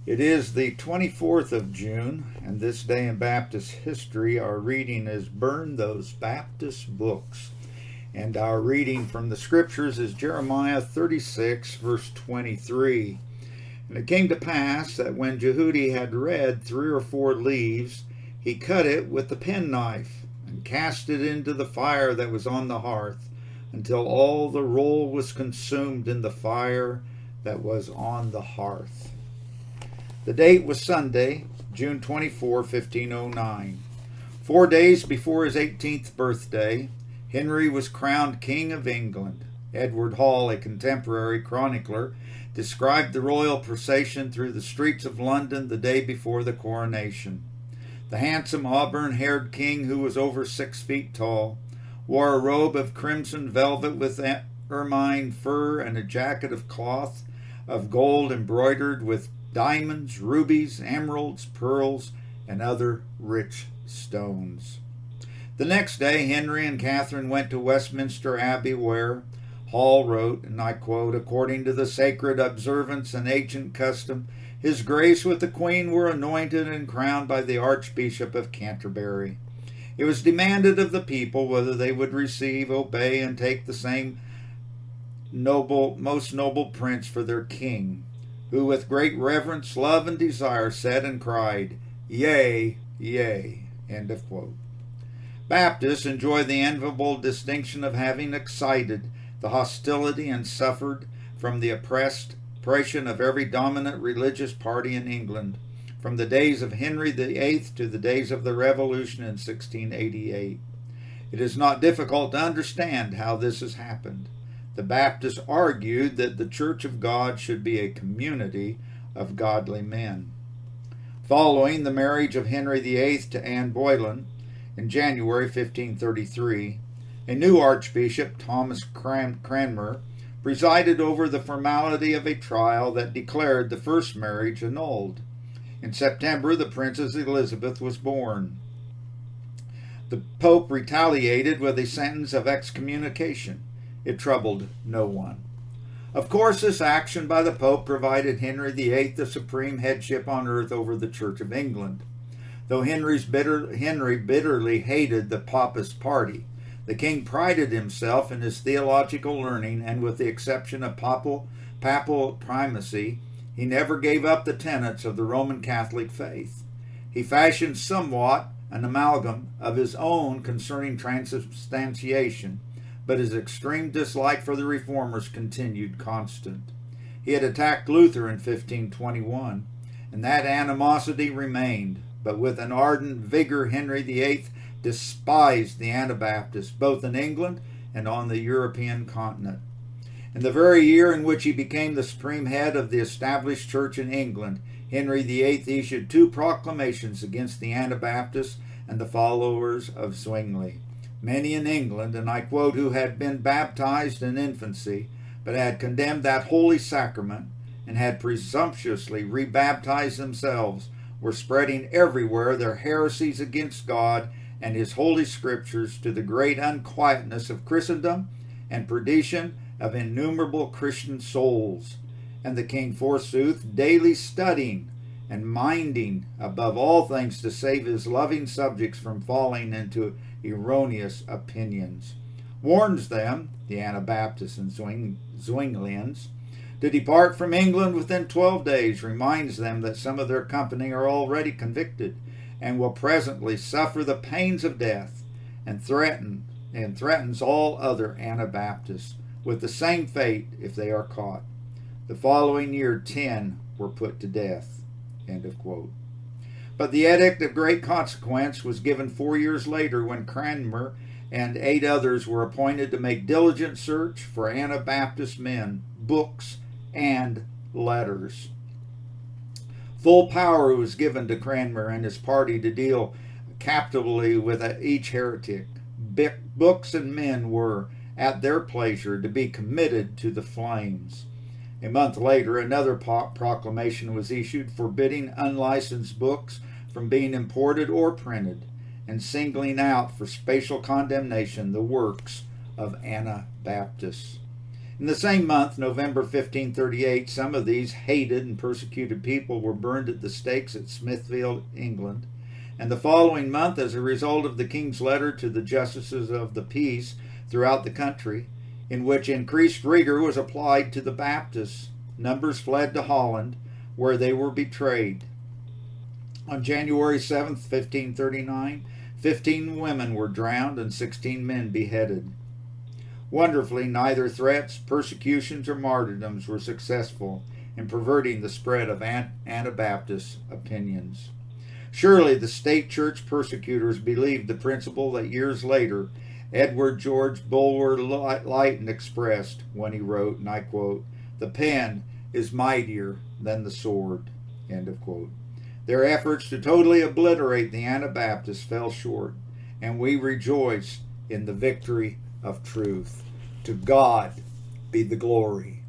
It is the 24th of June, and this day in Baptist history, our reading is Burn Those Baptist Books. And our reading from the scriptures is Jeremiah 36, verse 23. And it came to pass that when Jehudi had read 3 or 4 leaves, he cut it with the penknife, and cast it into the fire that was on the hearth, until all the roll was consumed in the fire that was on the hearth. The date was Sunday, June 24, 1509. 4 days before his 18th birthday, Henry was crowned King of England. Edward Hall, a contemporary chronicler, described the royal procession through the streets of London the day before the coronation. The handsome auburn-haired king, who was over 6 feet tall, wore a robe of crimson velvet with ermine fur and a jacket of cloth of gold embroidered with diamonds, rubies, emeralds, pearls, and other rich stones. The next day, Henry and Catherine went to Westminster Abbey, where Hall wrote, and I quote, "According to the sacred observance and ancient custom, His Grace with the Queen were anointed and crowned by the Archbishop of Canterbury. It was demanded of the people whether they would receive, obey, and take the same most noble prince for their king, who with great reverence, love, and desire said and cried, Yea, yea." End of quote. Baptists enjoy the enviable distinction of having excited the hostility and suffered from the oppression of every dominant religious party in England, from the days of Henry VIII to the days of the Revolution in 1688. It is not difficult to understand how this has happened. The Baptists argued that the Church of God should be a community of godly men. Following the marriage of Henry VIII to Anne Boleyn in January 1533, a new archbishop, Thomas Cranmer, presided over the formality of a trial that declared the first marriage annulled. In September, the Princess Elizabeth was born. The Pope retaliated with a sentence of excommunication. It troubled no one. Of course, this action by the Pope provided Henry VIII the supreme headship on earth over the Church of England. Though Henry bitterly hated the Papist party, the king prided himself in his theological learning, and with the exception of papal primacy, he never gave up the tenets of the Roman Catholic faith. He fashioned somewhat an amalgam of his own concerning transubstantiation, but his extreme dislike for the reformers continued constant. He had attacked Luther in 1521, and that animosity remained, but with an ardent vigor Henry VIII despised the Anabaptists, both in England and on the European continent. In the very year in which he became the supreme head of the established church in England, Henry VIII issued 2 proclamations against the Anabaptists and the followers of Zwingli. Many in England, and I quote, who had been baptized in infancy, but had condemned that holy sacrament and had presumptuously rebaptized themselves, were spreading everywhere their heresies against God and his holy scriptures, to the great unquietness of Christendom and perdition of innumerable Christian souls. And the king, forsooth, daily studying and minding above all things to save his loving subjects from falling into erroneous opinions, warns them, the Anabaptists and Zwinglians, to depart from England within 12 days, reminds them that some of their company are already convicted and will presently suffer the pains of death, and threatens all other Anabaptists with the same fate if they are caught. The following year, 10 were put to death. End of quote. But the edict of great consequence was given 4 years later, when Cranmer and 8 others were appointed to make diligent search for Anabaptist men, books, and letters. Full power was given to Cranmer and his party to deal capitally with each heretic. Books and men were, at their pleasure, to be committed to the flames. A month later, another proclamation was issued forbidding unlicensed books from being imported or printed, and singling out for special condemnation the works of Anabaptists. In the same month, November 1538, some of these hated and persecuted people were burned at the stakes at Smithfield, England. And the following month, as a result of the king's letter to the justices of the peace throughout the country, in which increased rigor was applied to the Baptists, numbers fled to Holland, where they were betrayed. On January 7, 1539, 15 women were drowned and 16 men beheaded. Wonderfully, neither threats, persecutions, or martyrdoms were successful in perverting the spread of Anabaptist opinions. Surely the state church persecutors believed the principle that years later Edward George Bulwer Lytton expressed when he wrote, and I quote, "The pen is mightier than the sword," end of quote. Their efforts to totally obliterate the Anabaptists fell short, and we rejoice in the victory of truth. To God be the glory.